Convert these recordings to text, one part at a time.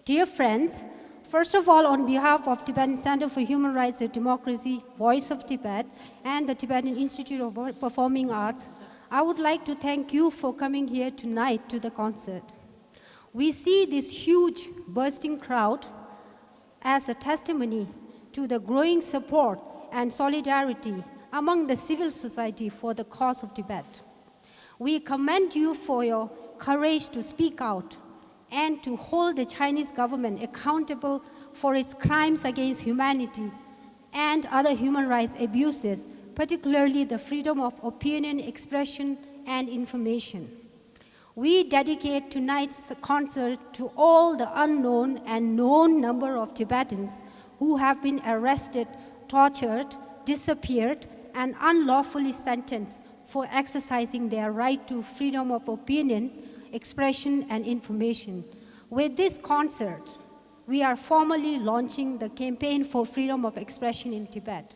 Dear friends, first of all, on behalf of Tibetan Center for Human Rights and Democracy, Voice of Tibet, and the Tibetan Institute of Performing Arts, I would like to thank you for coming here tonight to the concert. We see this huge bursting crowd as a testimony to the growing support and solidarity among the civil society for the cause of Tibet. We commend you for your courage to speak out and to hold the Chinese government accountable for its crimes against humanity and other human rights abuses, particularly the freedom of opinion, expression, and information. We dedicate tonight's concert to all the unknown and known number of Tibetans who have been arrested, tortured, disappeared, and unlawfully sentenced for exercising their right to freedom of opinion, expression, and information. With this concert, we are formally launching the campaign for freedom of expression in Tibet.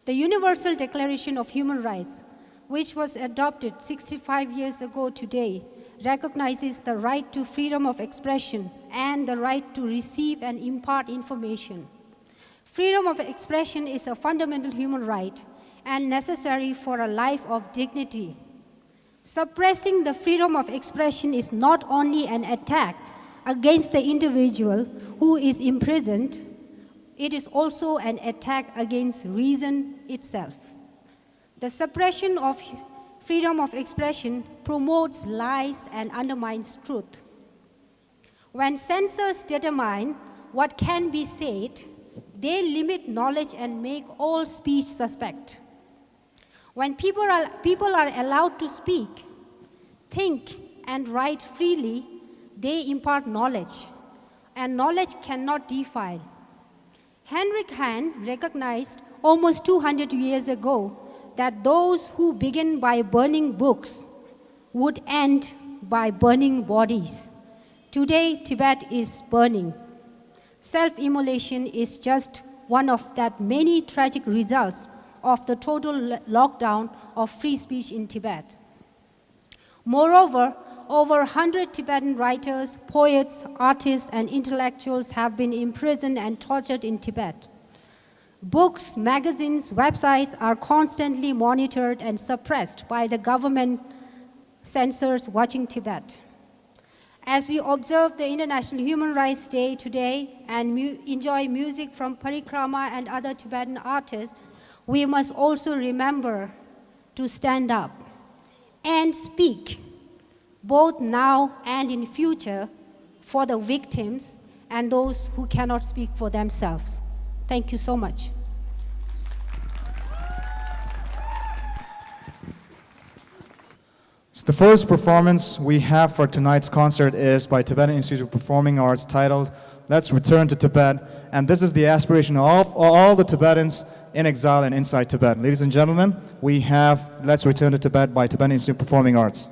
The Universal Declaration of Human Rights, which was adopted 65 years ago today, recognizes the right to freedom of expression and the right to receive and impart information. Freedom of expression is a fundamental human right and necessary for a life of dignity. Suppressing the freedom of expression is not only an attack against the individual who is imprisoned, it is also an attack against reason itself. The suppression of freedom of expression promotes lies and undermines truth. When censors determine what can be said, they limit knowledge and make all speech suspect. When people are allowed to speak, think, and write freely, they impart knowledge, and knowledge cannot defile. Heinrich Heine recognized almost 200 years ago that those who begin by burning books would end by burning bodies. Today, Tibet is burning. Self-immolation is just one of that many tragic results of the total lockdown of free speech in Tibet. Moreover, over 100 Tibetan writers, poets, artists, and intellectuals have been imprisoned and tortured in Tibet. Books, magazines, websites are constantly monitored and suppressed by the government censors watching Tibet. As we observe the International Human Rights Day today and enjoy music from Parikrama and other Tibetan artists, we must also remember to stand up and speak, both now and in future, for the victims and those who cannot speak for themselves. Thank you so much. So the first performance we have for tonight's concert is by Tibetan Institute of Performing Arts titled Let's Return to Tibet. And this is the aspiration of all the Tibetans in exile and inside Tibet. Ladies and gentlemen, we have Let's Return to Tibet by Tibetan Institute of Performing Arts.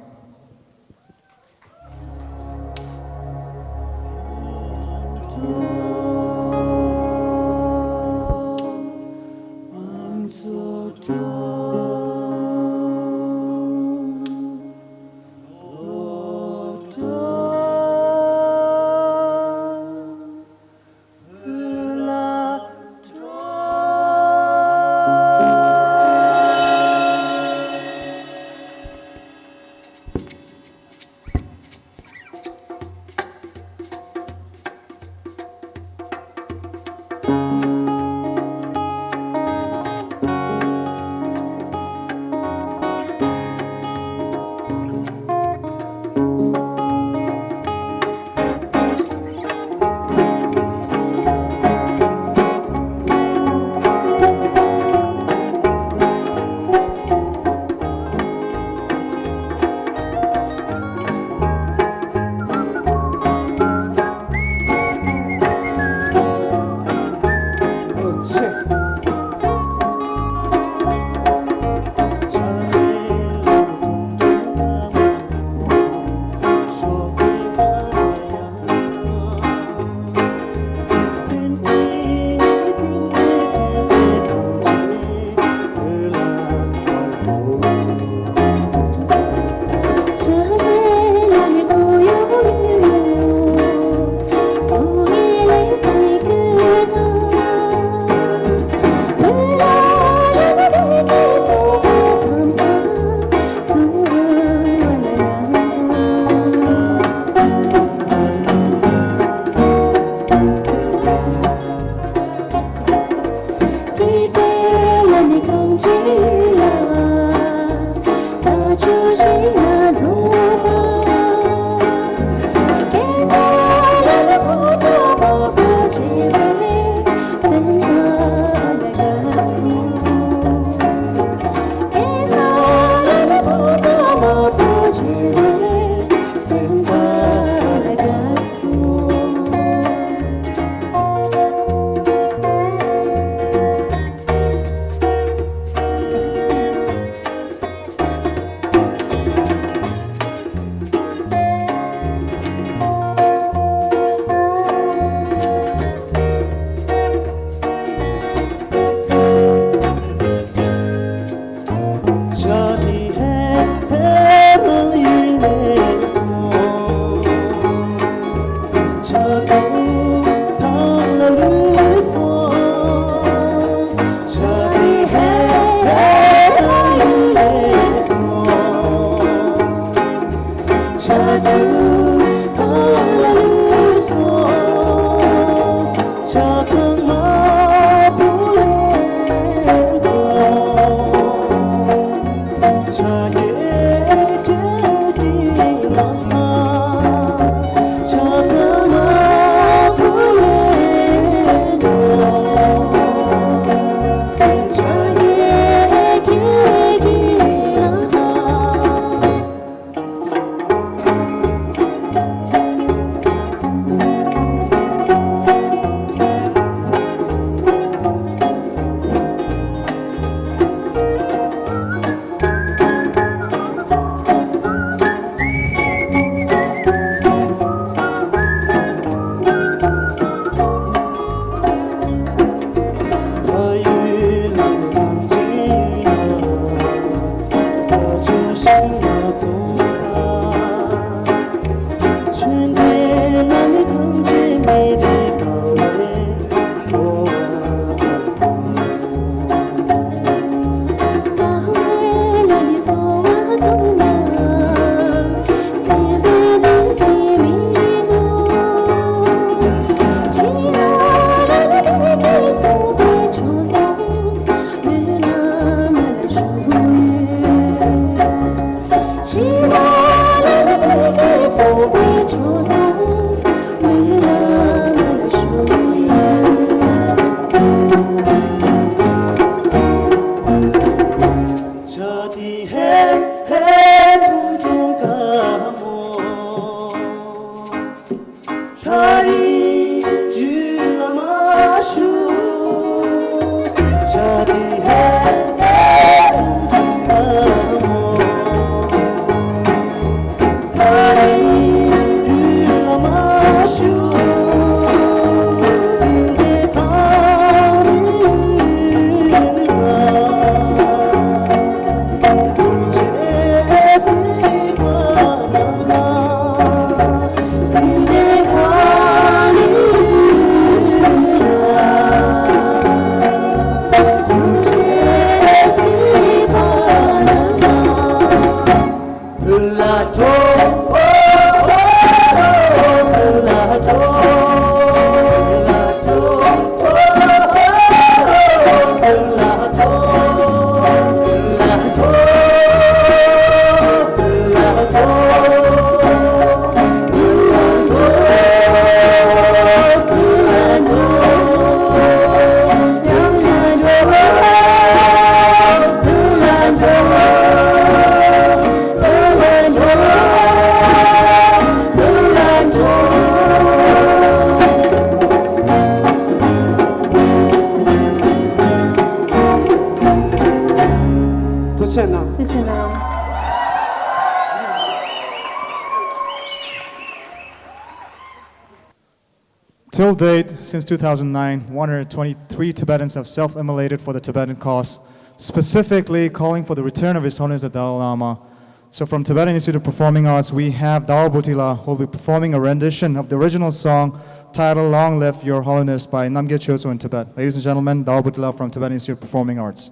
Till date, since 2009, 123 Tibetans have self-immolated for the Tibetan cause, specifically calling for the return of His Holiness the Dalai Lama. So from Tibetan Institute of Performing Arts, we have Dao Butila, who will be performing a rendition of the original song titled Long Live Your Holiness by Namgyal Choso in Tibet. Ladies and gentlemen, Dao Butila from Tibetan Institute of Performing Arts.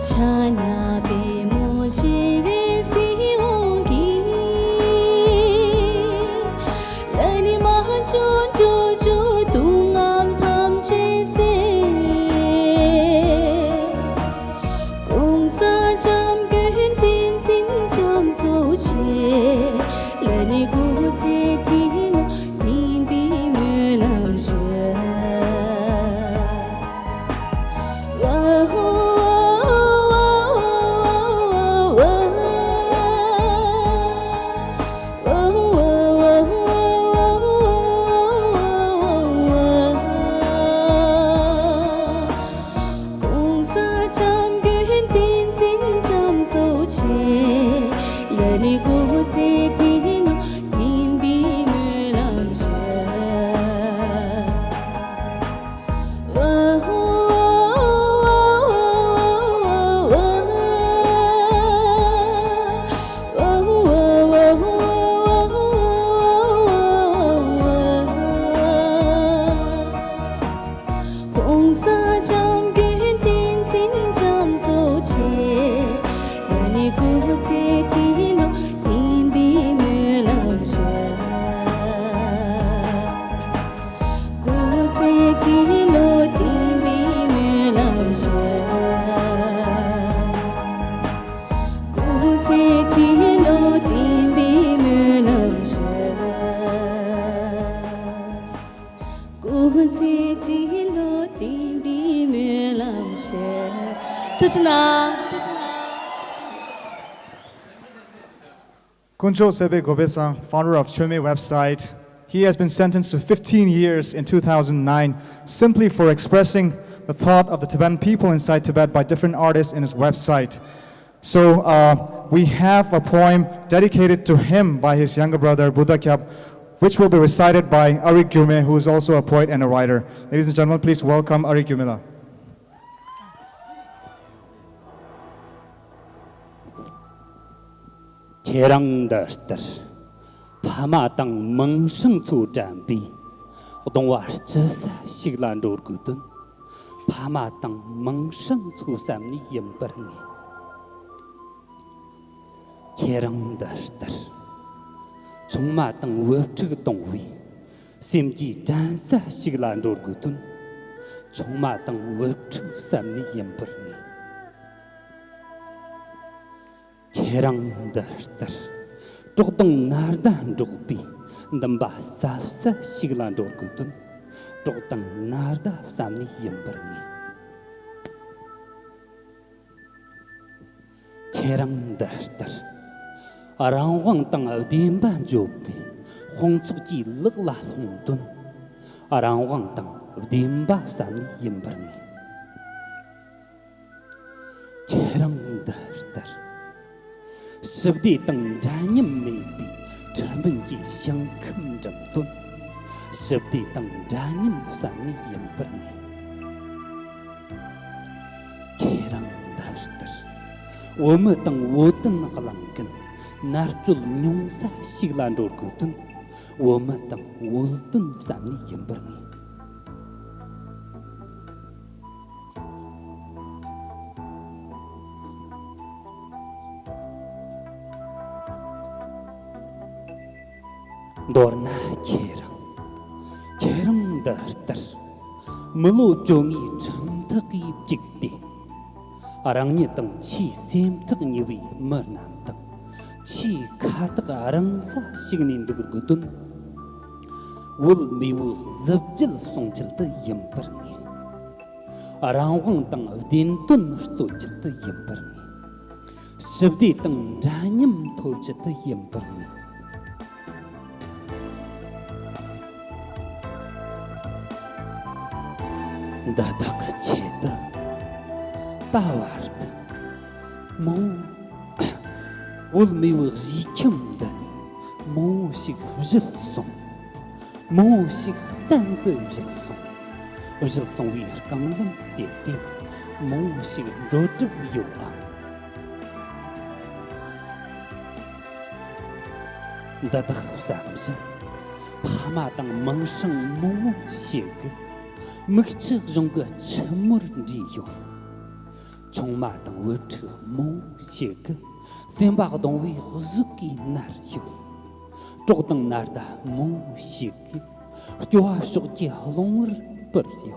Chana be mo shire si hongi Lani ma chon jo jo tu ngam tham che se Kung sa jam gen tin tin jam zo che Lani gu ze ti lo tin bi me lao she Kuncho Sebe Gobesang, founder of Chome website, he has been sentenced to 15 years in 2009 simply for expressing the thought of the Tibetan people inside Tibet by different artists in his website. So we have a poem dedicated to him by his younger brother Buddha Kyab, which will be recited by Arik Gyume, who is also a poet and a writer. Ladies and gentlemen, please welcome Arik Gyumela. Kerangdastar Pamatang Mungsang Zu Jambi Odongwas Jisa Shiglan Rurgutun Pamatang Mungsang Zu Samni Yimberni Kerangdastar Chungmatang Wurchig Dongwi Simji Jansa Shiglan Rurgutun Chungmatang Wurchig Samni Yimberni Kerangdastar Jogdong Nardan Jogbi Damba Safsa Shiglan Dorgutun Jogdang Narda Samni Yimberni Kerangdastar Arangwang Tang Dimban Jobbi Hongzuki Lugla Hongdun Arangwang Tang Dimba Samni Yimberni Kerangdastar Sibdi Tang Janim maybe Chambenji Xiang Kum Jam Dun Sibdi Tang Janim Sani Yimberni Kerangdastar Woma Tang Wotan Galangan Narjul Nyungsa Shiglan Dorgutun Woma Tang Wultun Sani Yimberni Dorna Kerangdastar Mulu Jongi Chamtaki Jikti arang ni tang chi sem tak ni wi mer nam tak chi kha tak arang sa signin dur gutun wul mi wu zabjil song chil ta yem par ni arang wang tang din tun sto chil ta yem par ni sabdi tang janyam tho chil ta yem par ni da tak che da Taward Mo Ul mi wu zikim da Mo sig zil song Mo sig tan de zil song Zil song wi kang lam de de Mo sig ro de yu a Da da sam sam Pa ma tang mang shang mo sig Mek chi zong ge chmur ri yu Trong ma tang wo che mo xie ge sem ba dong wi zu ki nar yu zhou tang nar da mo xie ge jiu a shu ji long er per yu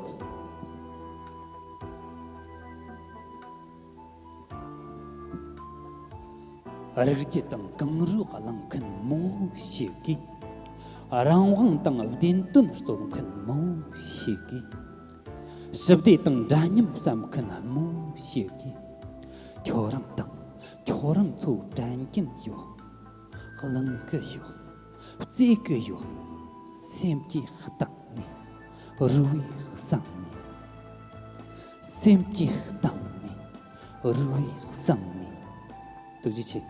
ar ji tang gang ru ga lang kan mo xie ge rang wang tang din tun so kan mo xie ge sabdi tang janyam sam kan mo xie ge kyorang tang kyorang chu jankin yo hlang ke yo zi ke yo sem ki khtak ni rui sang ni sem ki khtak ni rui sang ni tu ji chi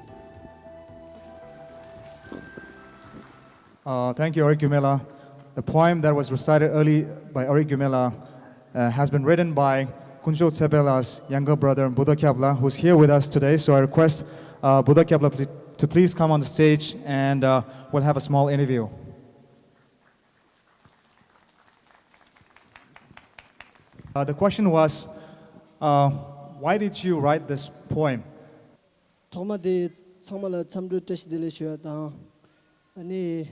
Thank you, Origumela. The poem that was recited early by Origumela has been written by Kunjo Tsebela's younger brother, Buddha Kyabla, who's here with us today. So I request Buddha Kyabla to please come on the stage and we'll have a small interview. The question was, why did you write this poem? 토마디 상말라 참루 뜻이들으셔다 아니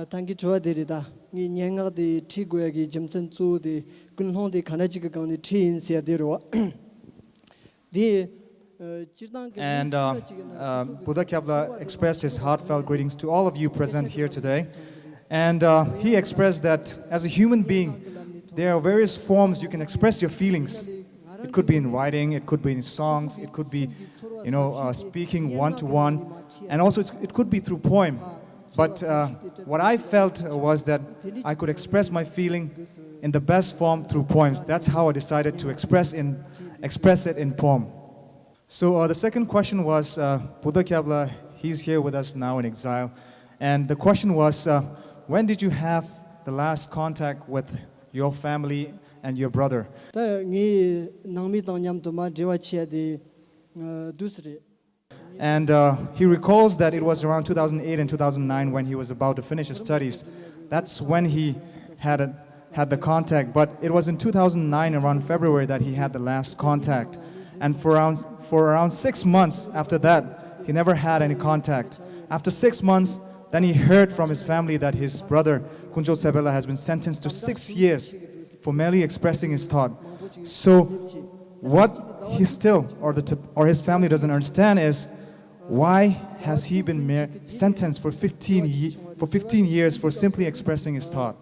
당기 좋아들이다 이 냥가디 티고야기 점선 주디 근홍디 가나지가 가운데 티인세야대로 디 And Buddha Kyabla expressed his heartfelt greetings to all of you present here today. And he expressed that as a human being, there are various forms you can express your feelings. It could be in writing, it could be in songs, it could be, speaking one-to-one, and also it could be through poem. But what I felt was that I could express my feeling in the best form through poems. That's how I decided to express it in poem. So the second question was, Buddha Kyabla, he's here with us now in exile. And the question was, when did you have the last contact with your family and your brother? And he recalls that it was around 2008 and 2009 when he was about to finish his studies. That's when he had the contact. But it was in 2009, around February, that he had the last contact. And for around 6 months after that, he never had any contact. After 6 months, then he heard from his family that his brother, Kunjo Sebela, has been sentenced to 6 years for merely expressing his thought. So what he still, or his family doesn't understand is, why has he been sentenced for 15 years for simply expressing his thought?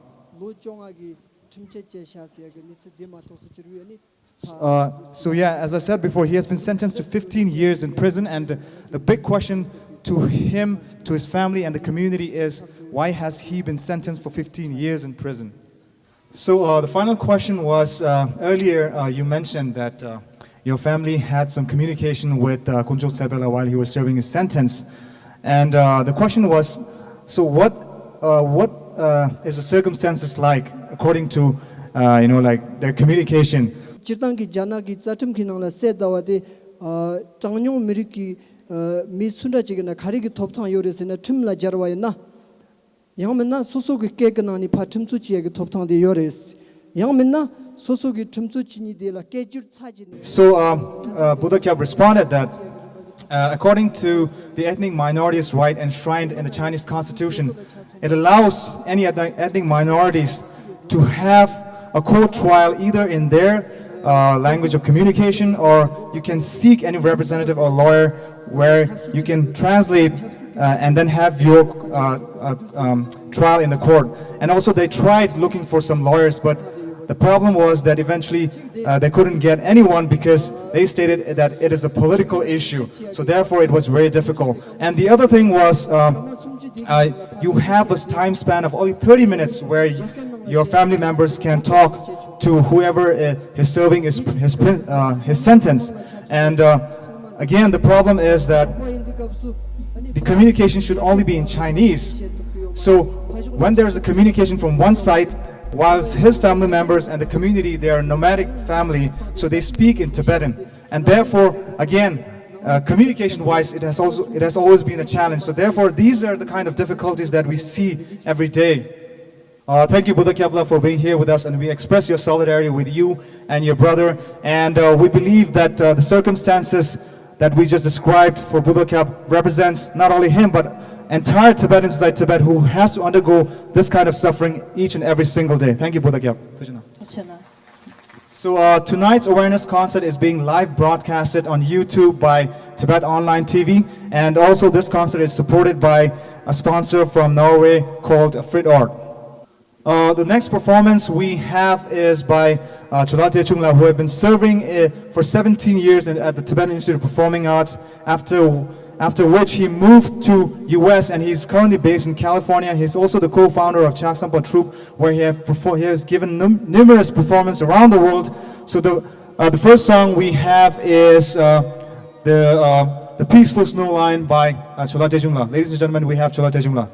So yeah, as I said before, he has been sentenced to 15 years in prison, and the big question to him, to his family and the community is, why has he been sentenced for 15 years in prison? So the final question was, earlier you mentioned that your family had some communication with Kunjo Sebela while he was serving his sentence. And the question was, so what is the circumstances like according to, like their communication? 지당기 자나기 짜tumkinangla 세다와데 장뇽 미리키 미순라지게나 가리기 톱탕 요레스나 틈라 자르와이나 양면나 소소기 깨그나니 파틈수지에게 톱탕데 요레스 양면나 소소기 틈수진이 되라 깨줄 사진. So Buddha Kyab responded that according to the ethnic minorities' right enshrined in the Chinese Constitution, it allows any ethnic minorities to have a court trial either in their language of communication, or you can seek any representative or lawyer where you can translate and then have your trial in the court. And also they tried looking for some lawyers, but the problem was that eventually they couldn't get anyone because they stated that it is a political issue. So therefore it was very difficult. And the other thing was you have a time span of only 30 minutes where your family members can talk to whoever is serving his sentence. And again, the problem is that the communication should only be in Chinese. So when there's a communication from one side, whilst his family members and the community, they are a nomadic family, so they speak in Tibetan. And therefore, again, communication-wise, it has always been a challenge. So therefore, these are the kind of difficulties that we see every day. Thank you, Buddha Kyabla, for being here with us, and we express your solidarity with you and your brother. And we believe that the circumstances that we just described for Buddha Kyab represents not only him, but entire Tibetans inside Tibet who has to undergo this kind of suffering each and every single day. Thank you, Buddha Kyab. So tonight's awareness concert is being live broadcasted on YouTube by Tibet Online TV, and also this concert is supported by a sponsor from Norway called Frit Art. The next performance we have is by Cholate Chungla, who have been serving for 17 years at the Tibetan Institute of Performing Arts, after which he moved to US, and he's currently based in California. He's also the co-founder of Chaksampa Troupe, where he has given numerous performances around the world. So the first song we have is the Peaceful Snow Line by Cholate Chungla. Ladies and gentlemen, we have Cholate Chungla.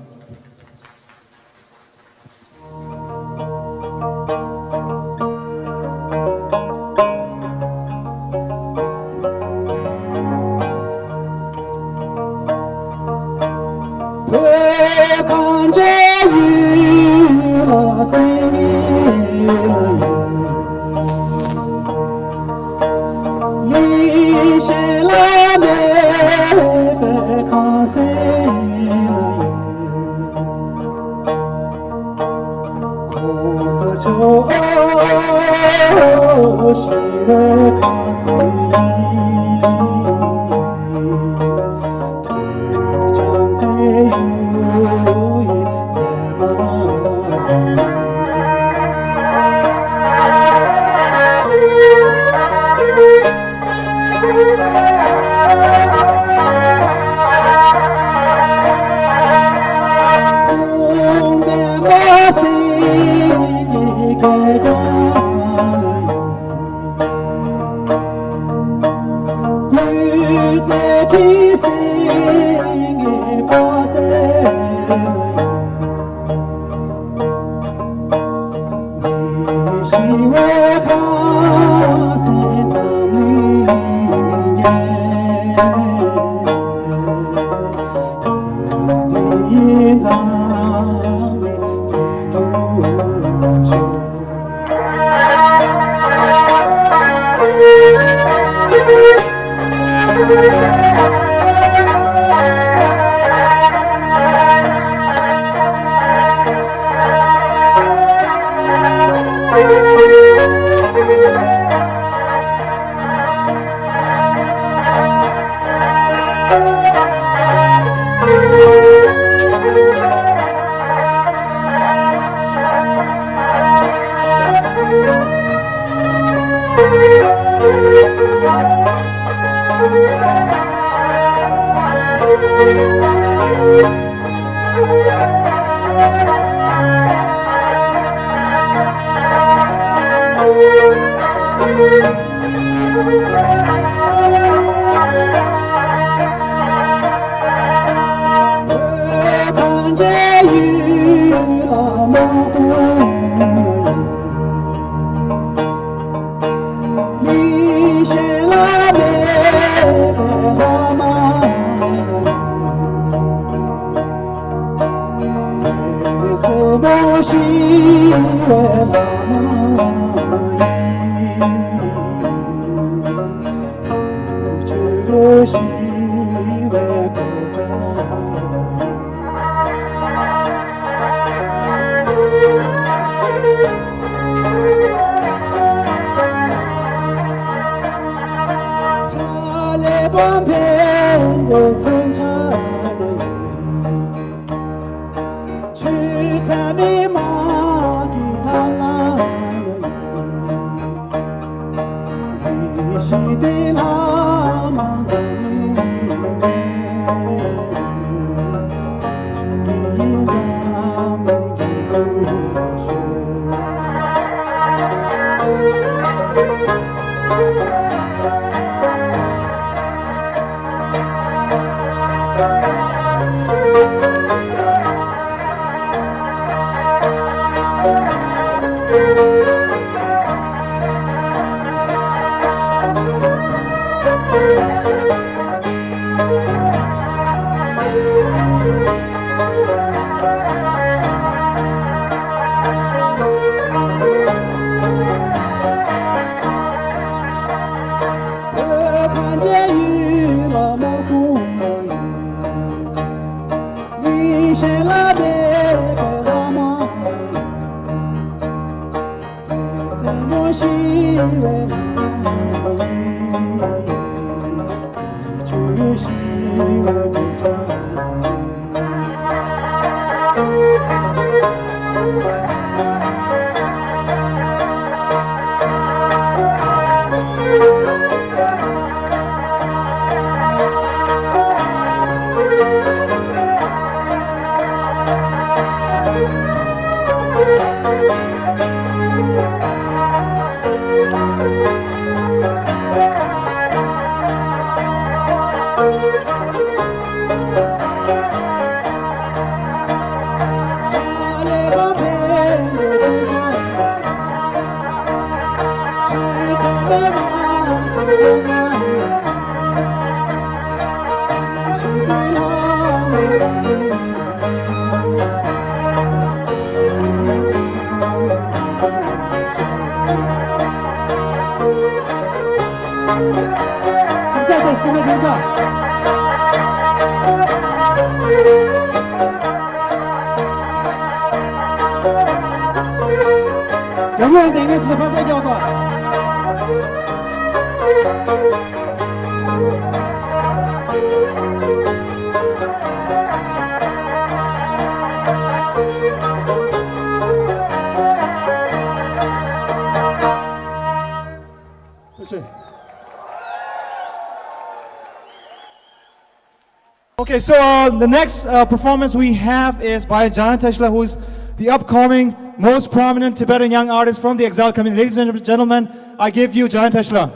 Okay, so the next performance we have is by Jan Teshla, who is the upcoming most prominent Tibetan young artist from the exile community. Ladies and gentlemen, I give you Jan Teshla.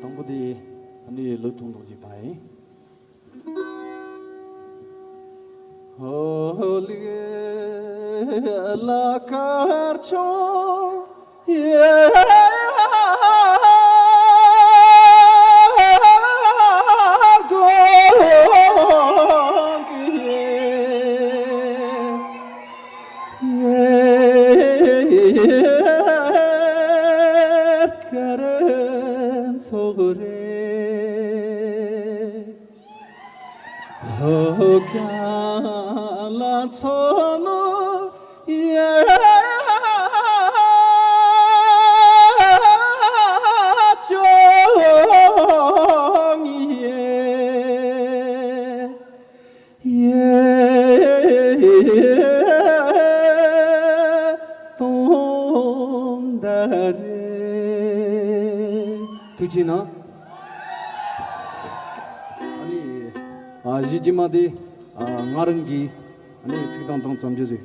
당부디 아니 루통도지 바이 홀리게 라카르초 두지나 아니 지지마디 ngarangi 아니 식당당 점주지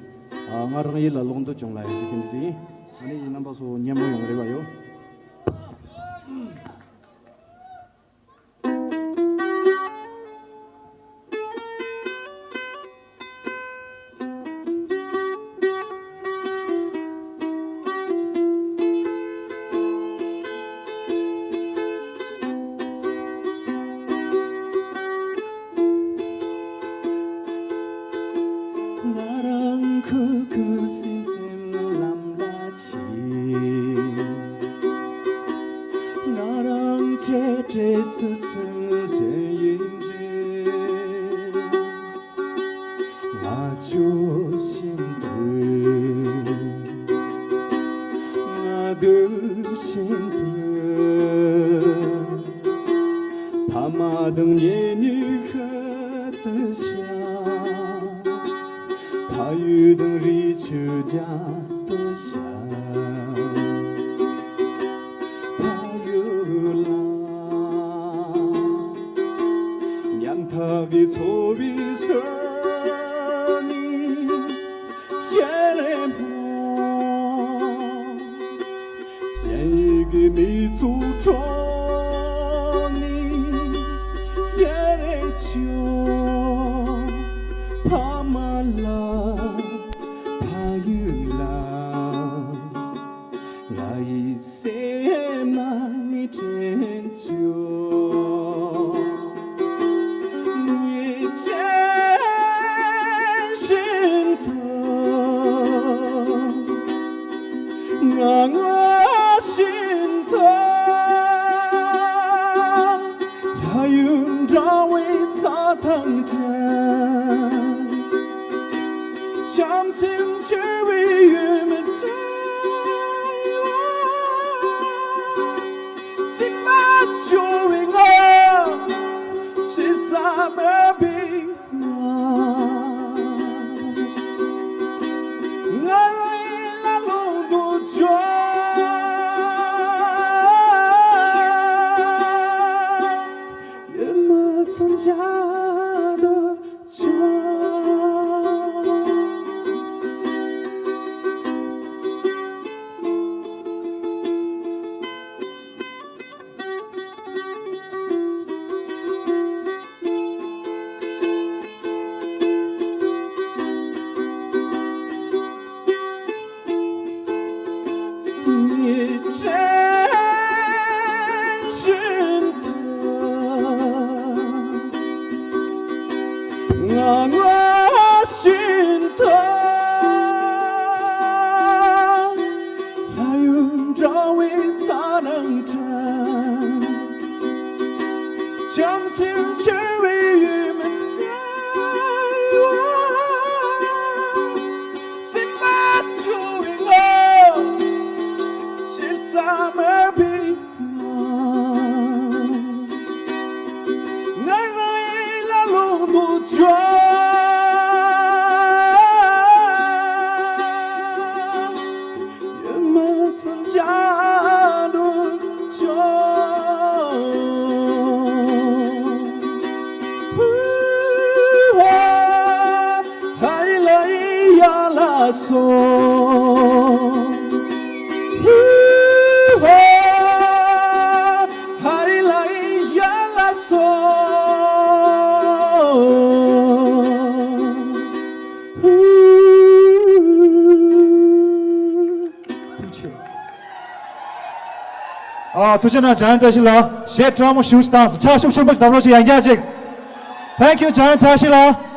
ngarangi lalong도 좀 라이 지긴지 아니 남바서 냠모 영래 봐요 等年女和的香，他与等日出家的香，他有啦，念他的错别色你写了破，现一个没祖传。두전아 자연 자실라 셰트라모 슈스탄스 차슈 첨버스 담로시 양자직 Thank you 자연 자실라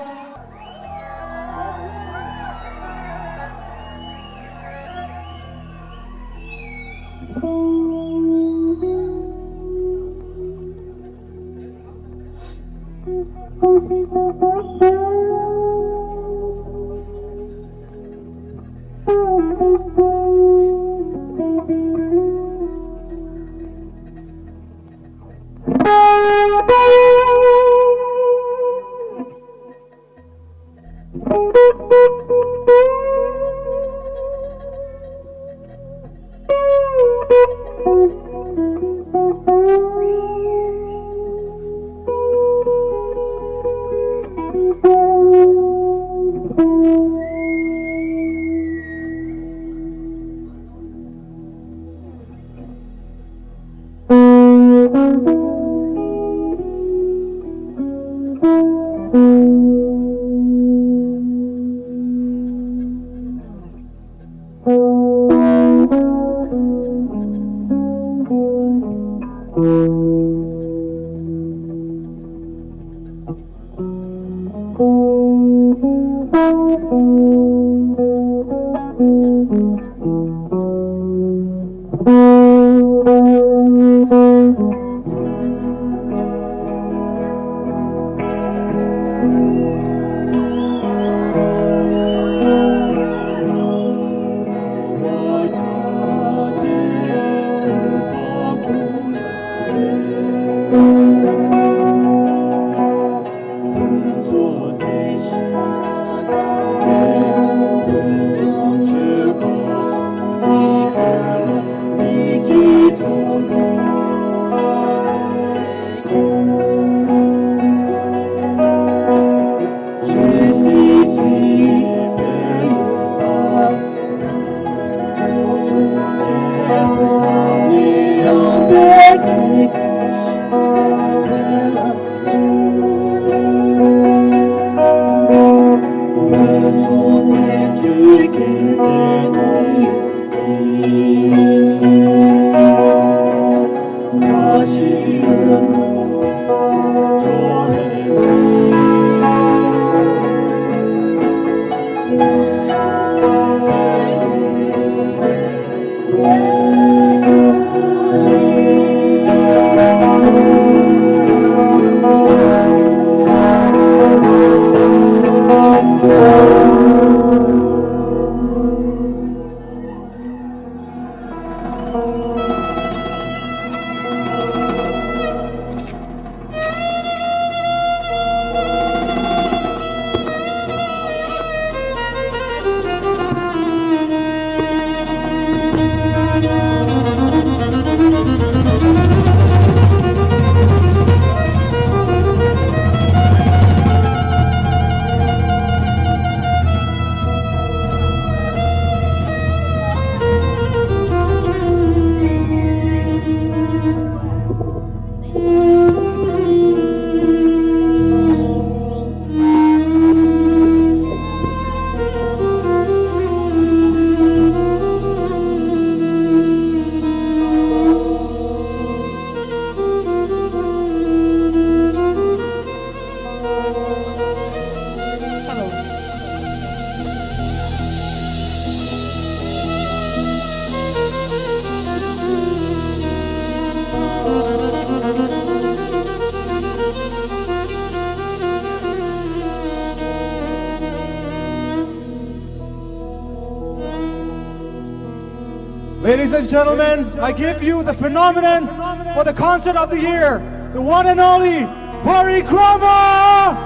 Ladies and gentlemen, I give you the phenomenon for the concert of the year, the one and only Parikrama!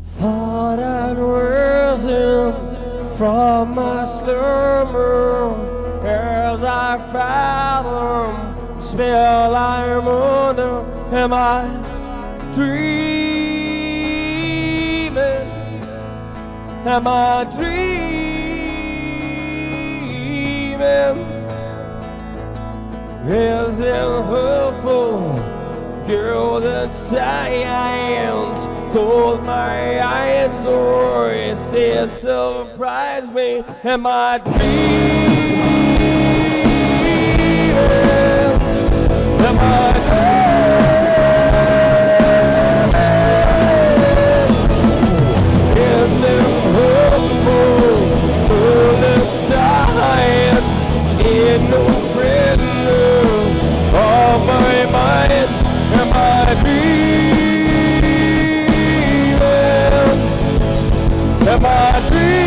Thought I'd risen from my slumber as I fathom the spell I'm under. Am I dreaming? Am I dreaming? Is it hurtful? Girl, that science close my eyes, or it says surprise me. Am I dreaming? Am I dreaming? Is it hurtful? Girl, that science in no prisoner of my mind. Am I dreaming? Am I dreaming?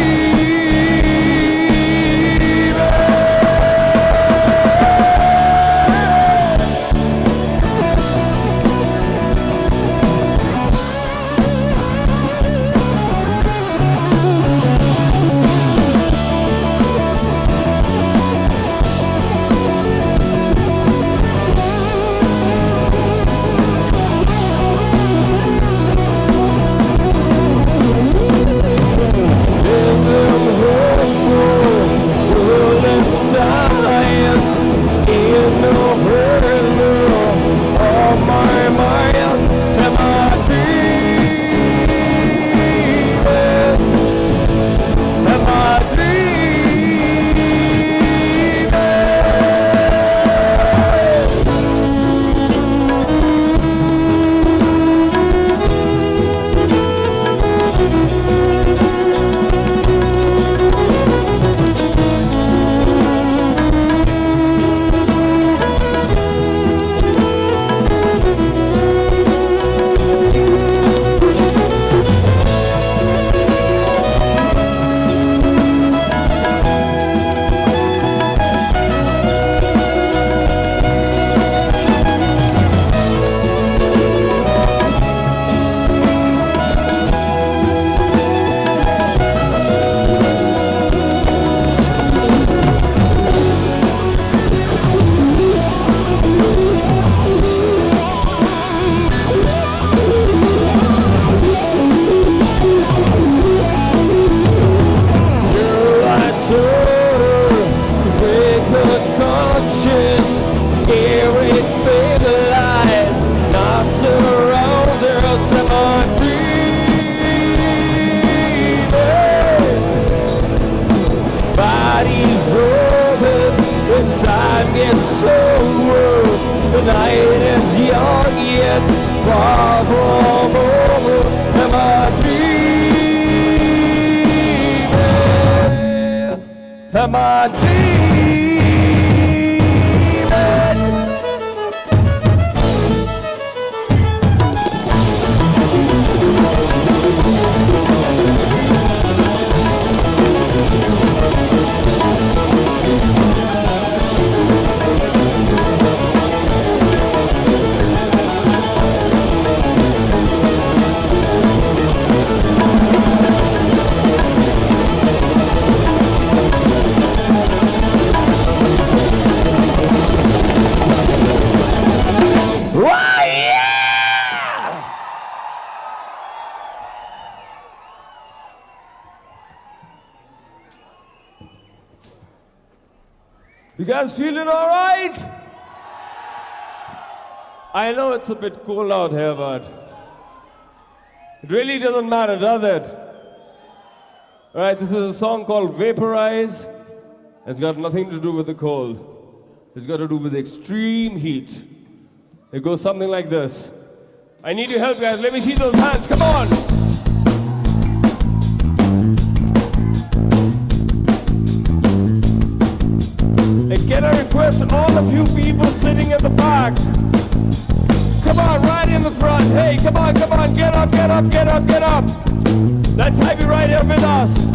it's over. The night is young yet far from over. Am I dreaming? Am I dreaming? You guys feeling all right? I know it's a bit cold out here, but it really doesn't matter, does it? All right, this is a song called Vaporize. It's got nothing to do with the cold. It's got to do with extreme heat. It goes something like this. I need your help, guys. Let me see those hands. Come on. And can I request all of you people sitting at the back? Come on, right in the front. Hey, come on, get up, get up, get up, get up. Let's have you right here with us.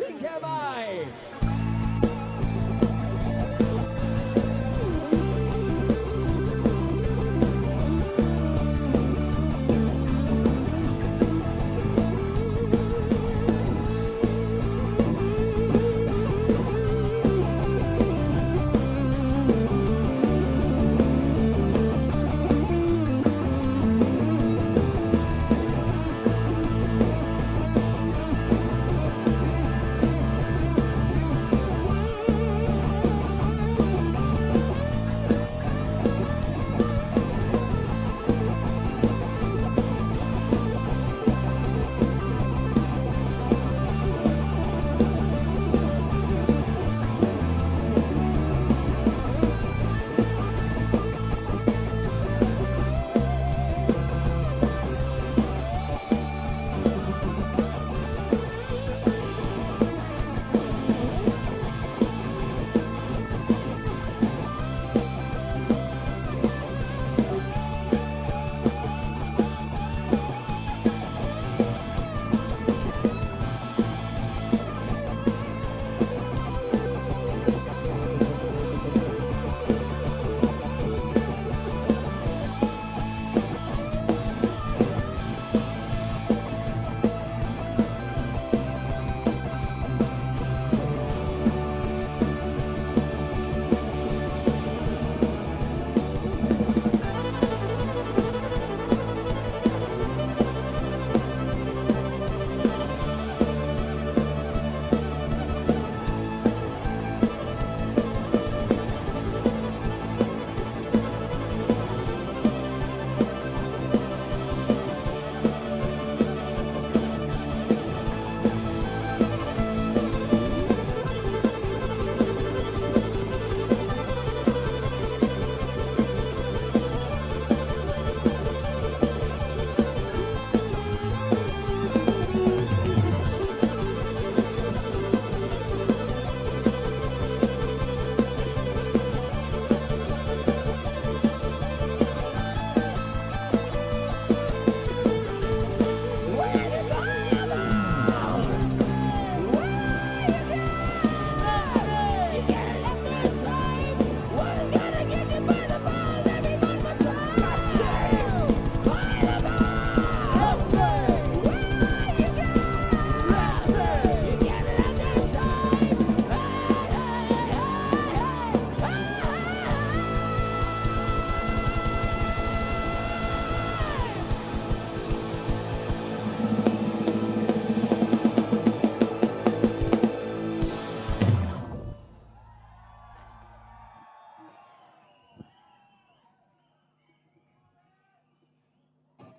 think have I?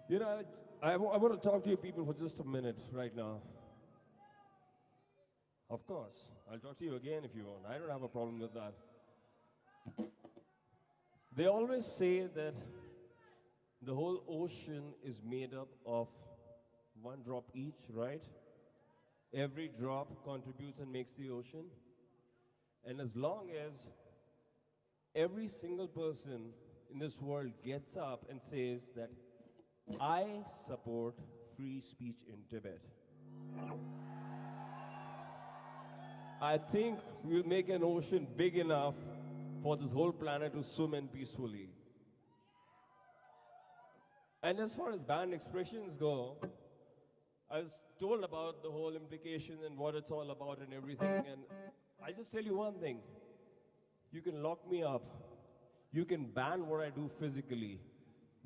You know, I want to talk to you people for just a minute right now. Of course, I'll talk to you again if you want. I don't have a problem with that. They always say that the whole ocean is made up of one drop each, right? Every drop contributes and makes the ocean. And as long as every single person in this world gets up and says that I support free speech in Tibet, I think we'll make an ocean big enough for this whole planet to swim in peacefully. And as far as banned expressions go, I was told about the whole implication and what it's all about and everything, and I'll just tell you one thing. You can lock me up, you can ban what I do physically,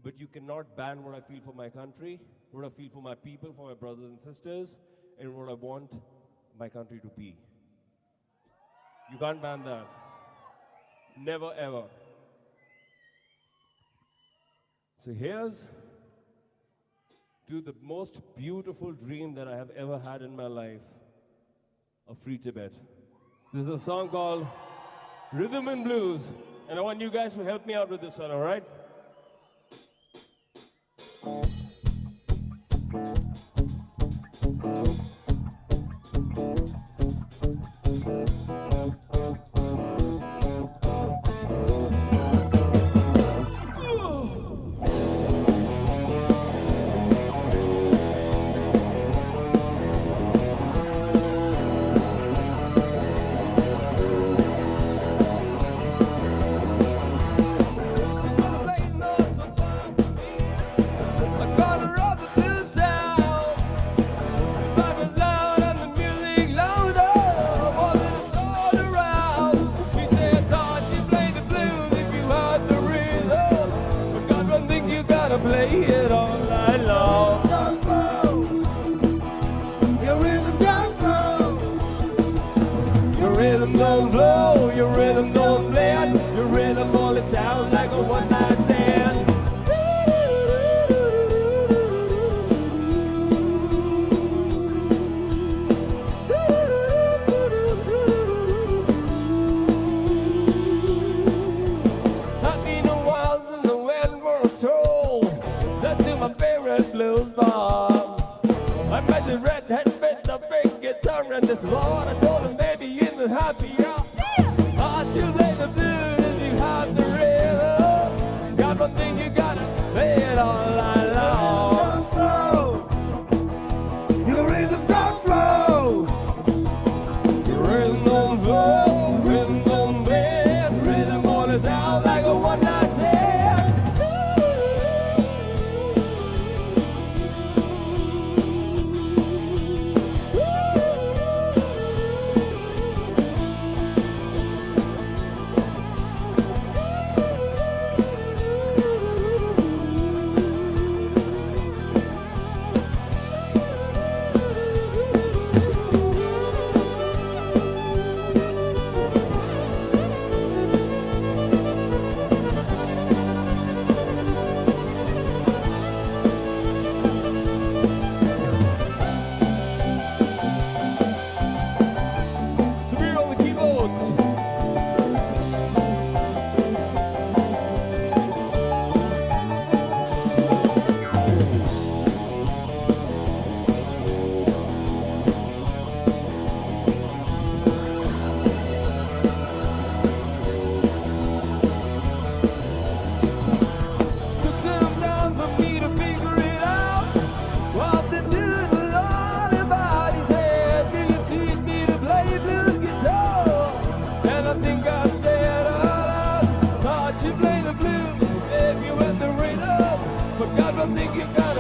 but you cannot ban what I feel for my country, what I feel for my people, for my brothers and sisters, and what I want my country to be. You can't ban that. Never ever. So here's to the most beautiful dream that I have ever had in my life, a free Tibet. This is a song called Rhythm and Blues, and I want you guys to help me out with this one, all right? rhythm don't flow, your rhythm don't blend, your rhythm only sounds like a one-night stand. I've been a while since I went for a stroll, down to my favorite blues bar. I met the redhead with the big guitar, and this is what I told him, baby, you ain't happy, yeah. You play the blues, you have the rhythm. Got one thing, you gotta play it all night long. Your rhythm don't flow, your rhythm don't flow, rhythm don't bend, rhythm only sounds like a one-night stand.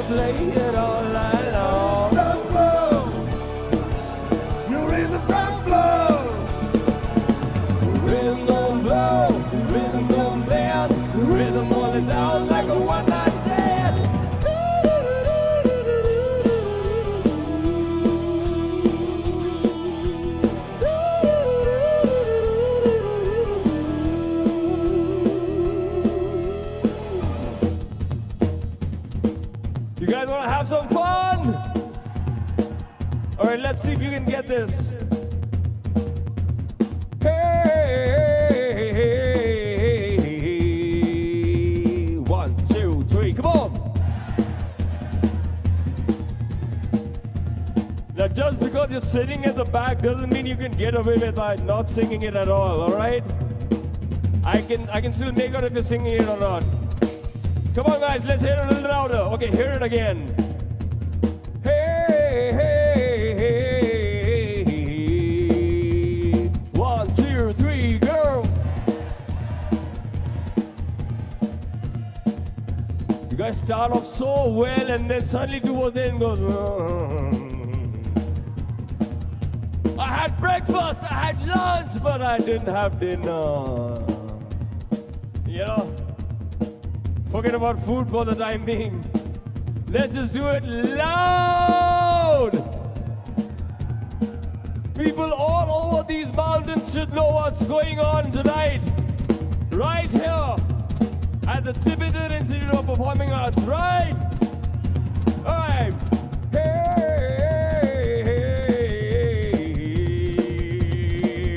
Play it all night long. Don't flow, your rhythm don't flow, your rhythm don't flow, your rhythm don't bend, your rhythm only sounds like a one-night stand. You guys want to have some fun? All right, let's see if you can get this. Hey, 1, 2, 3, come on. Now, just because you're sitting at the back doesn't mean you can get away with not singing it at all right? I can still make out if you're singing it or not. Come on, guys, let's hear it a little louder. Okay, hear it again. Hey, hey, hey. 1, 2, 3, go. You guys start off so well, and then suddenly towards the end goes. I had breakfast, I had lunch, but I didn't have dinner. You know? Forget about food for the time being. Let's just do it loud! People all over these mountains should know what's going on tonight. Right here at the Tibetan Institute of Performing Arts, right? Alright. Hey,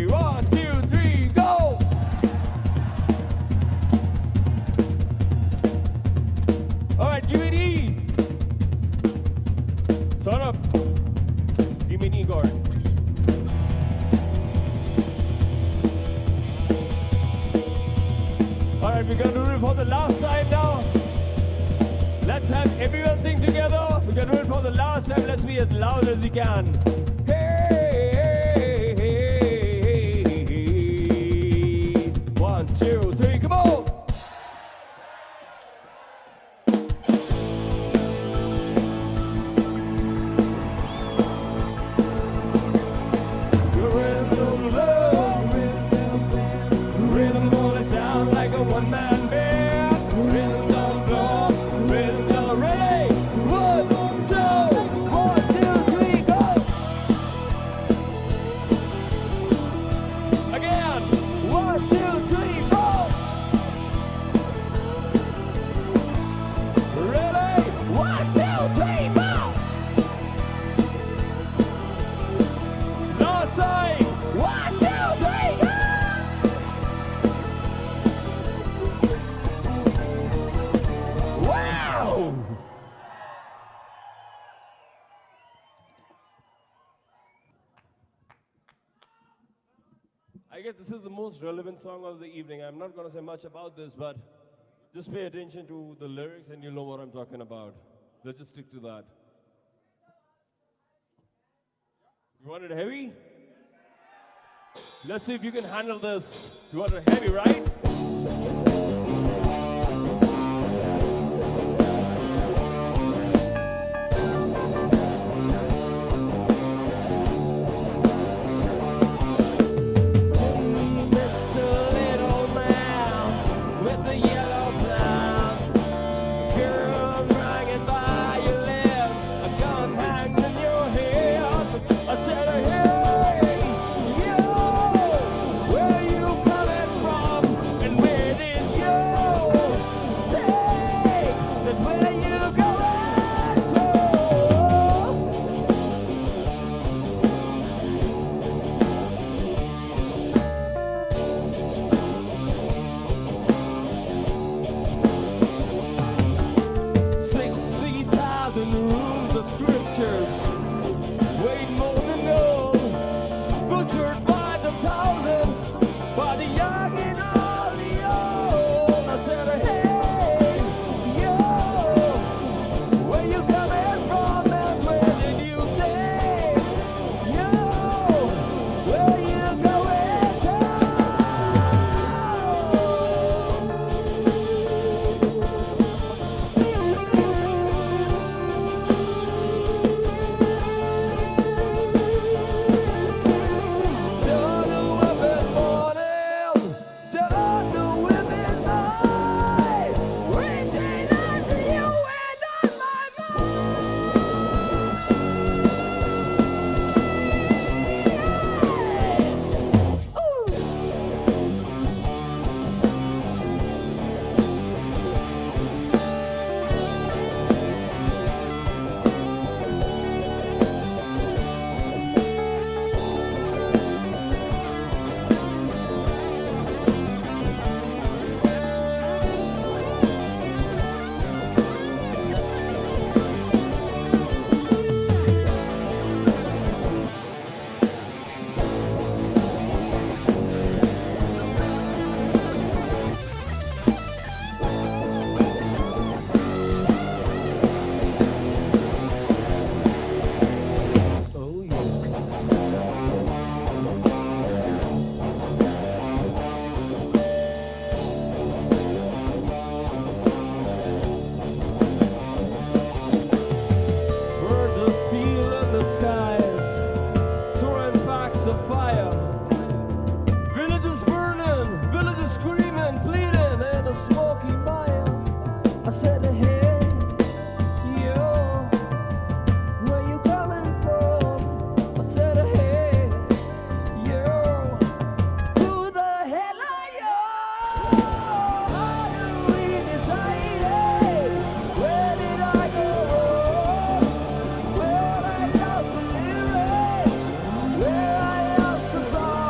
1, 2, 3, go! Alright, give me an E. Shut up. Give me an E chord. Alright, we're gonna do it for the last time now. Let's have everyone sing together. We're gonna do it for the last time. Let's be as loud as we can. Hey, hey, hey, hey. 1, 2, 3, come on. One-man band, rhythm don't flow, rhythm don't ready. 1, 2, 1, 2, 3, go! I guess this is the most relevant song of the evening. I'm not going to say much about this, but just pay attention to the lyrics and you'll know what I'm talking about. Let's just stick to that. You want it heavy? Let's see if you can handle this. You want it heavy, right? Mr. Little Man with the yellow clown, girl dragging by your lips, a gun hanging in your head. I said, hey, yo, where you coming from, and where did you take, and where you going to? $60,000 rooms of scriptures, weighed more than gold, butchered by the thousands, by the young and all the old. I said, hey, yo, where you coming from and where did you think? Yo, where you going to? Don't know if it's morning, don't know if it's night, reaching out to you and on my mind. Oh yeah. Birds of steel in the skies, throwing packs of fire. Villages burning, villages screaming, pleading in a smoky mire. I said, hey, yo, where you coming from? I said, hey, yo, who the hell are you? How do we decide it? Where did I go? Where I got the lyrics? Where I lost the song?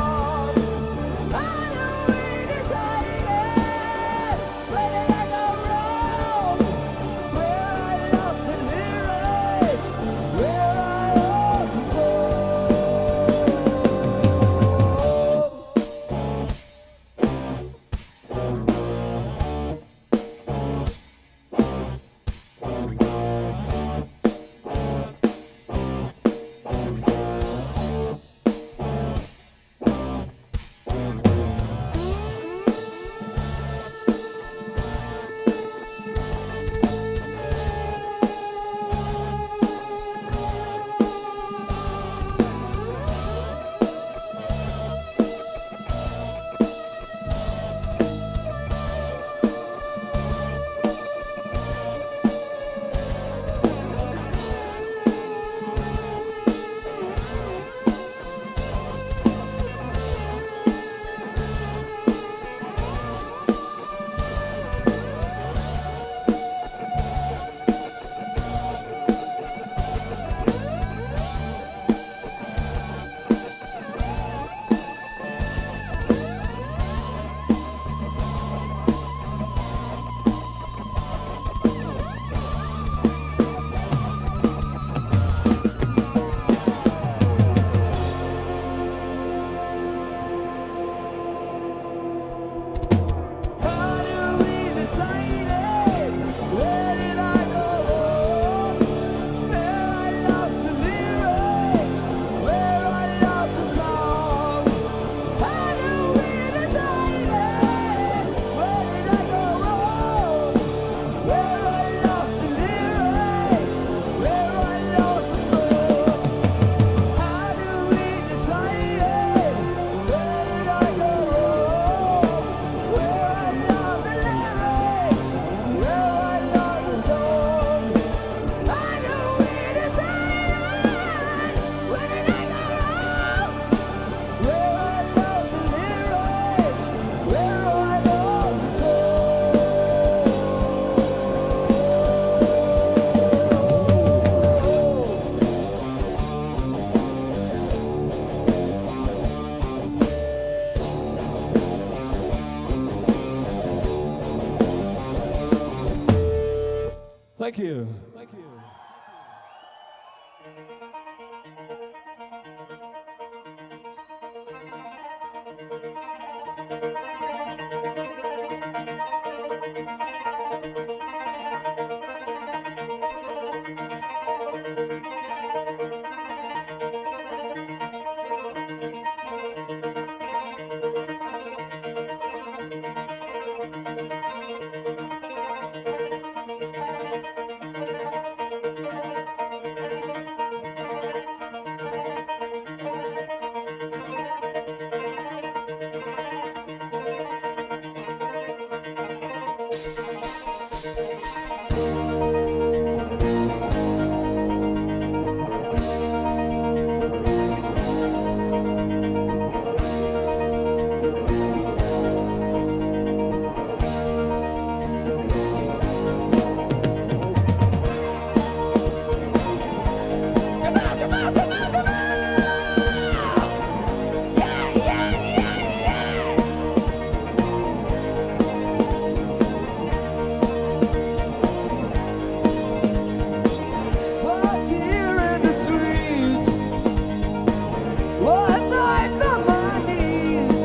Thank you. Thank you. Right here in the streets, one night on my knees,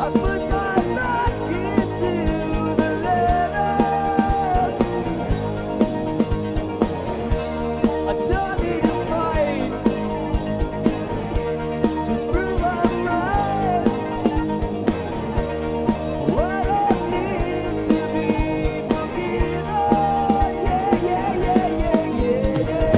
I put my back into the letter. I don't need to fight to prove I'm right. What I need to be forgiven, yeah, yeah, yeah, yeah, yeah, yeah.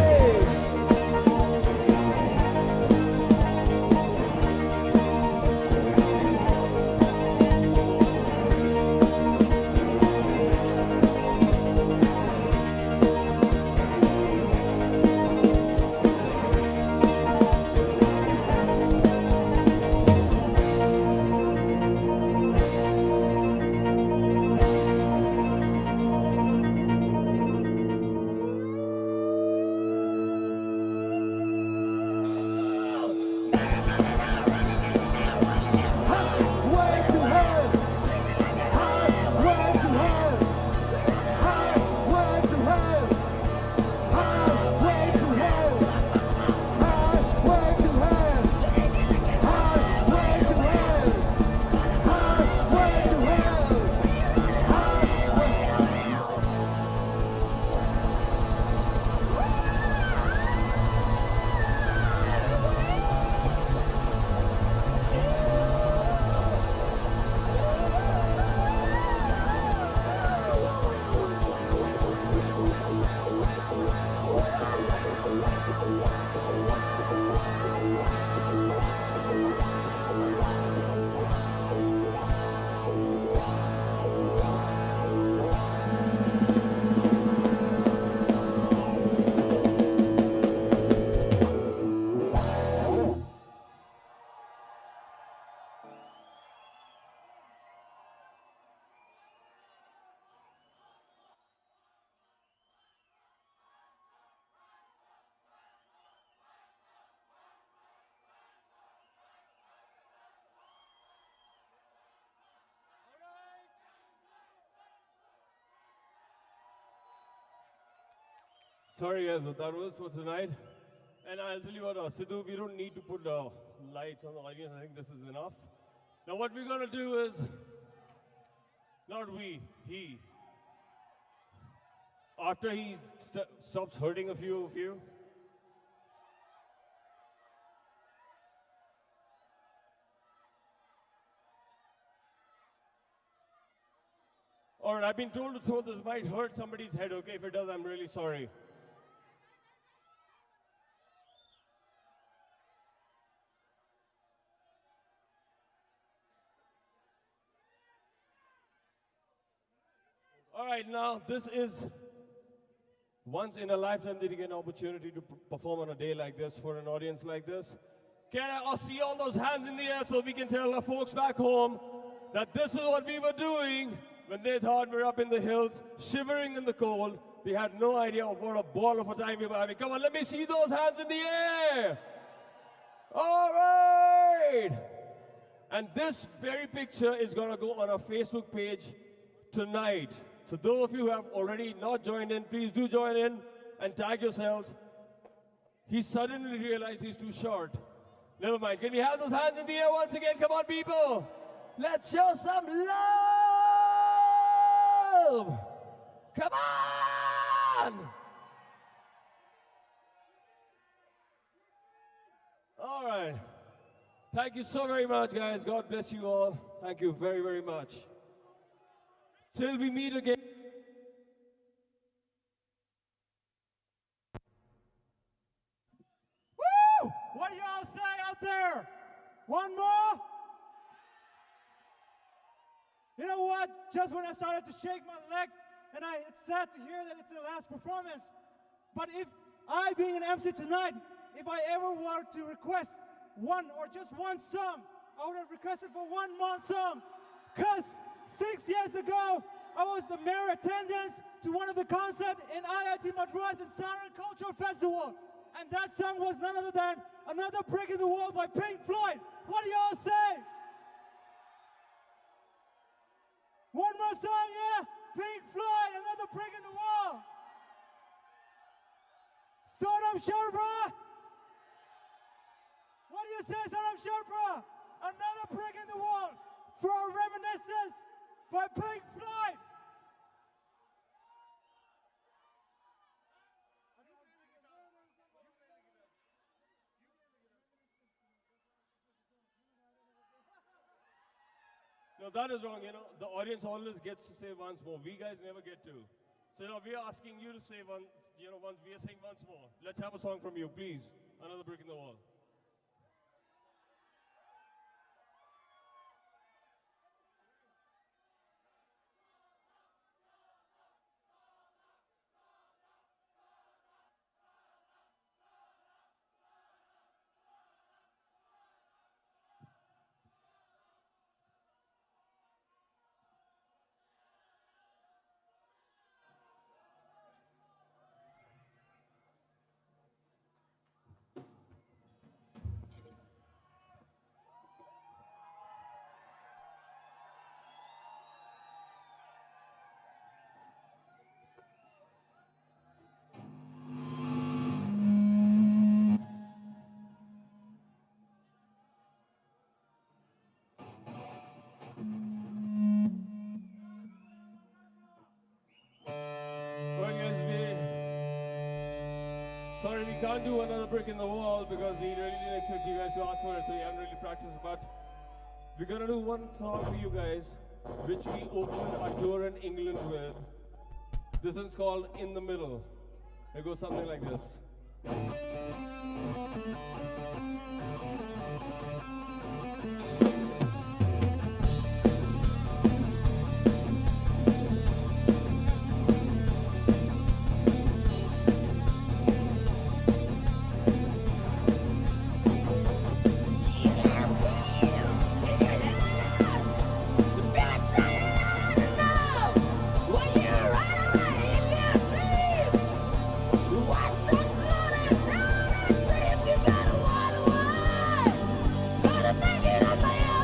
Way to hell, way to hell, way to hell, way to hell, way to hell, way to hell, way to Sorry guys, but that was for tonight. And I'll tell you what, Sidhu, we don't need to put lights on the audience. I think this is enough. Now what we're gonna do is, not we, he. After he stops hurting a few of you, all right, I've been told to throw this might hurt somebody's head, okay? If it does, I'm really sorry. All right, now this is once in a lifetime that you get an opportunity to perform on a day like this for an audience like this. Can I see all those hands in the air so we can tell our folks back home that this is what we were doing when they thought we were up in the hills, shivering in the cold. They had no idea of what a ball of a time we were having. Come on, let me see those hands in the air. All right. And this very picture is going to go on our Facebook page tonight. So those of you who have already not joined in, please do join in and tag yourselves. He suddenly realized he's too short. Never mind. Can we have those hands in the air once again? Come on, people. Let's show some love. Come on. All right. Thank you so very much, guys. God bless you all. Thank you very, very much. Till we meet again. Woo! What do y'all say out there? One more? You know what? Just when I started to shake my leg, and it's sad to hear that it's the last performance. But if I, being an MC tonight, if I ever were to request one or just one song, I would have requested for one more song. Because 6 years ago, I was a mere attendance to one of the concerts in IIT Madras and Saran Culture Festival. And that song was none other than Another Brick in the Wall by Pink Floyd. What do y'all say? One more song, yeah? Pink Floyd, Another Brick in the Wall. Sonam Sharma. What do you say, Sonam Sharma? Another Brick in the Wall for Reminiscence by Pink Floyd. No, that is wrong. The audience always gets to say once more. We guys never get to. So we are asking you to say once. We are saying once more. Let's have a song from you, please. Another Brick in the Wall. Sorry, we can't do Another Brick in the Wall because we really didn't expect you guys to ask for it, so we haven't really practiced. But we're gonna do one song for you guys, which we opened our tour in England with. This one's called In the Middle. It goes something like this. Gotta make it up my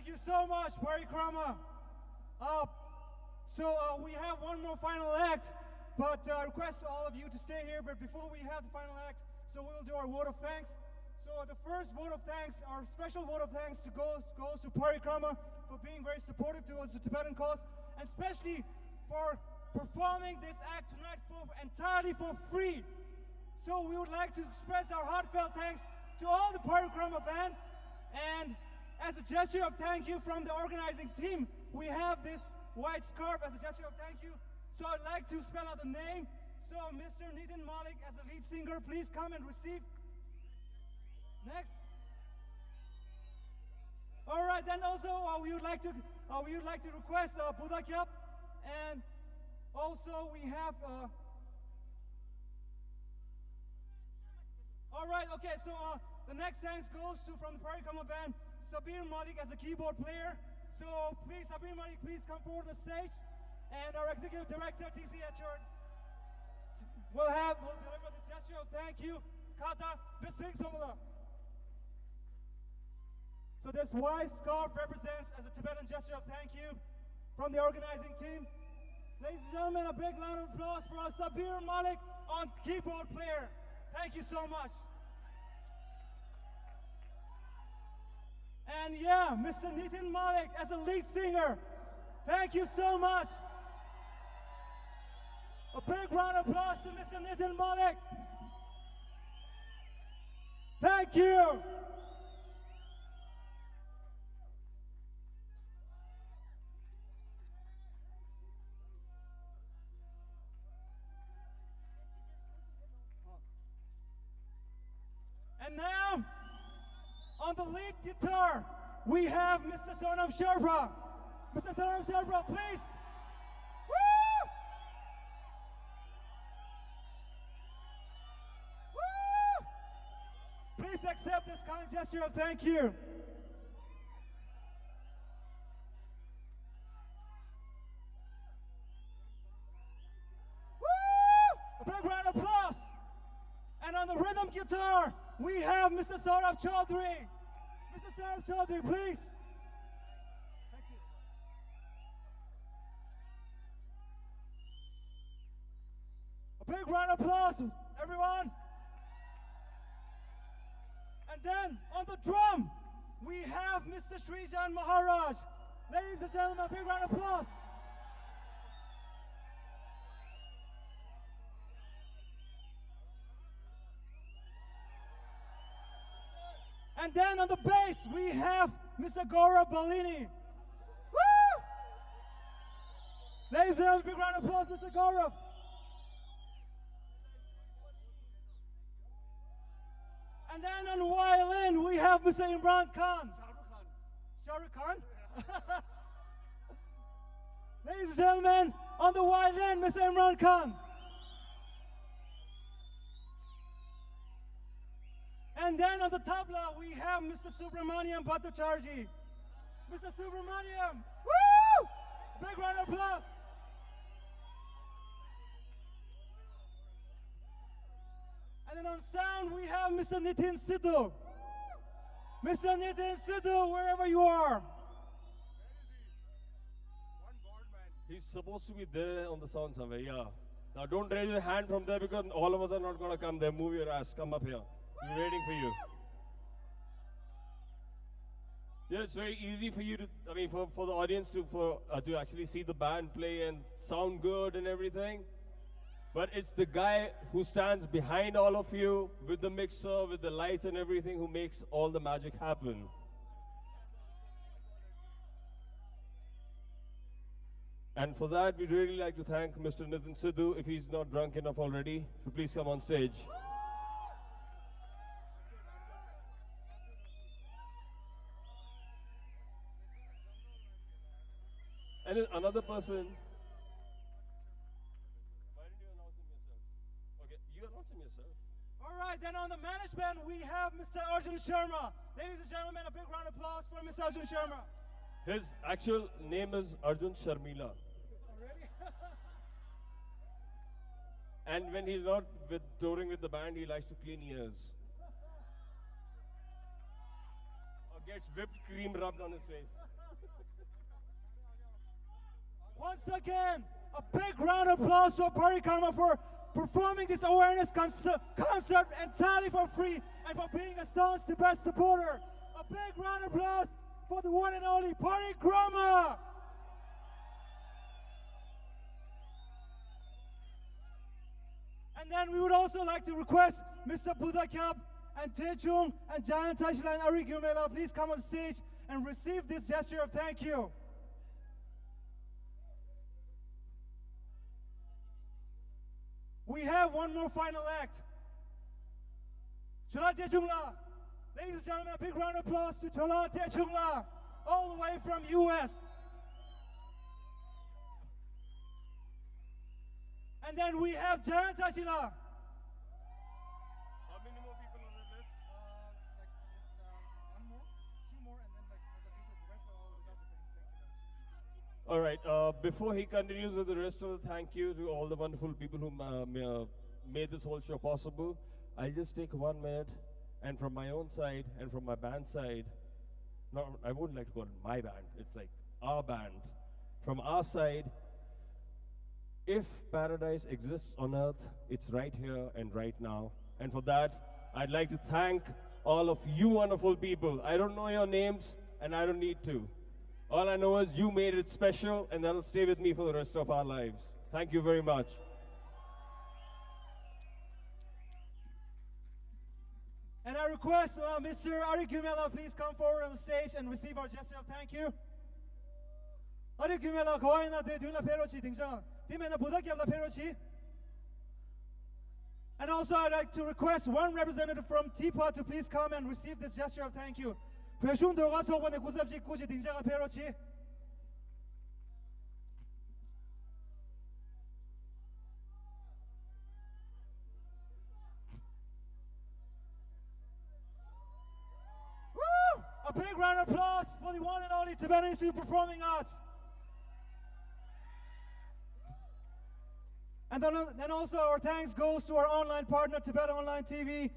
Thank you so much, Parikrama. We have one more final act, but I request all of you to stay here. But before we have the final act, so we will do our vote of thanks. So the first vote of thanks, our special vote of thanks goes to Parikrama for being very supportive towards the Tibetan cause, and especially for performing this act tonight entirely for free. So we would like to express our heartfelt thanks to all the Parikrama band, and as a gesture of thank you from the organizing team, we have this white scarf as a gesture of thank you. So I'd like to spell out the name. So Mr. Nitin Malik as a lead singer, please come and receive. Next. All right, then also we would like to request Buddha Kyap, and also we have. All right, okay. So the next thanks goes to from the Parikrama band, Sabir Malik as a keyboard player. So please, Sabir Malik, please come forward to the stage, and our executive director T.C. Etchard will deliver this gesture of thank you. Kata Bisring Somala. So this white scarf represents as a Tibetan gesture of thank you from the organizing team. Ladies and gentlemen, a big round of applause for our Sabir Malik on keyboard player. Thank you so much. And yeah, Mr. Nitin Malik as a lead singer. Thank you so much. A big round of applause to Mr. Nitin Malik. Thank you. And now, on the lead guitar, we have Mr. Sonam Sherpa. Mr. Sonam Sherpa, please. Woo! Woo! Please accept this kind gesture of thank you. Woo! A big round of applause. And on the rhythm guitar, we have Mr. Saurabh Chaudhary. Mr. Saurabh Chaudhary, please. Thank you. A big round of applause, everyone. And then on the drum, we have Mr. Srijan Maharaj. Ladies and gentlemen, a big round of applause. And then on the bass, we have Mr. Gaurav Balini. Woo! Ladies and gentlemen, big round of applause, Mr. Gaurav. And then on violin, we have Mr. Imran Khan. Shah Rukh Khan? Ladies and gentlemen, on the violin, Mr. Imran Khan. And then on the tabla, we have Mr. Subramaniam Bhattacharjee. Mr. Subramaniam, woo! Big round of applause. And then on sound, we have Mr. Nitin Sidhu. Mr. Nitin Sidhu, wherever you are. He's supposed to be there on the sound somewhere, yeah. Now don't raise your hand from there because all of us are not going to come there. Move your ass, come up here. We're waiting for you. Yeah, it's very easy for you to, for the audience to actually see the band play and sound good and everything. But it's the guy who stands behind all of you with the mixer, with the lights and everything who makes all the magic happen. And for that, we'd really like to thank Mr. Nitin Sidhu, if he's not drunk enough already, to please come on stage. And then another person. Why didn't you announce him yourself? Okay, you announce him yourself. All right, then on the management, we have Mr. Arjun Sharma. Ladies and gentlemen, a big round of applause for Mr. Arjun Sharma. His actual name is Arjun Sharmila. Already? And when he's not touring with the band, he likes to clean ears. gets whipped cream rubbed on his face. Once again, a big round of applause for Parikrama for performing this awareness concert entirely for free and for being a staunch Tibet supporter. A big round of applause for the one and only Parikrama. And then we would also like to request Mr. Buddhakyab and Tejung and Jayan Tashila and Ari Gyumela, please come on stage and receive this gesture of thank you. We have one more final act. Chola Tejungla. Ladies and gentlemen, a big round of applause to Chola Tejungla, all the way from US. And then we have Jayan Tashila. How many more people on the list? One more, two more, and then the rest are all without the thank you. All right, before he continues with the rest of the thank you to all the wonderful people who made this whole show possible, I'll just take 1 minute, and from my own side and from my band side, no, I wouldn't like to call it my band, it's like our band. From our side, if paradise exists on earth, it's right here and right now. And for that, I'd like to thank all of you wonderful people. I don't know your names, and I don't need to. All I know is you made it special, and that'll stay with me for the rest of our lives. Thank you very much. And I request Mr. Ari Gyumela, please come forward on the stage and receive our gesture of thank you. Ari Gyumela, Kawaina de Duna Perochi Dingsa, Dimena Budakyabla Perochi. And also I'd like to request one representative from Teapot to please come and receive this gesture of thank you. Peshun Dorga Sokwane Kusabji Kuji Dingsa Perochi. A big round of applause for the one and only Tibetan Institute of Performing Arts. And then also our thanks goes to our online partner, Tibet Online TV,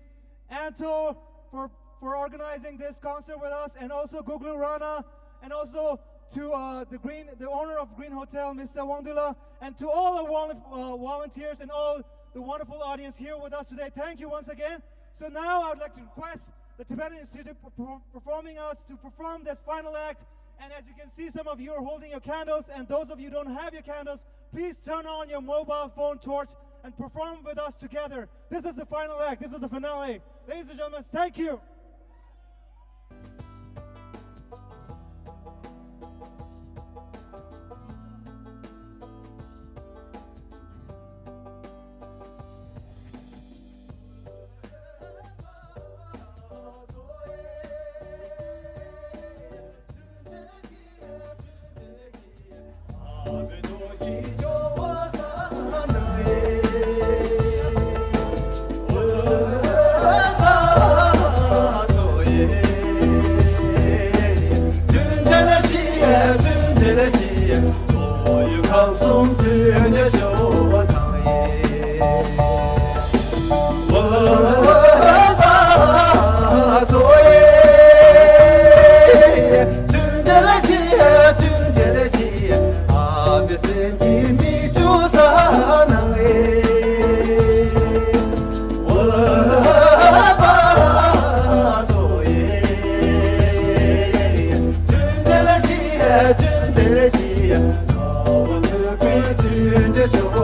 Anto, for organizing this concert with us, and also Guglu Rana, and also to the owner of Green Hotel, Mr. Wangdula, and to all the volunteers and all the wonderful audience here with us today. Thank you once again. So now I would like to request the Tibetan Institute of Performing Arts to perform this final act. And as you can see, some of you are holding your candles, and those of you who don't have your candles, please turn on your mobile phone torch and perform with us together. This is the final act. This is the finale. Ladies and gentlemen, thank you. Dün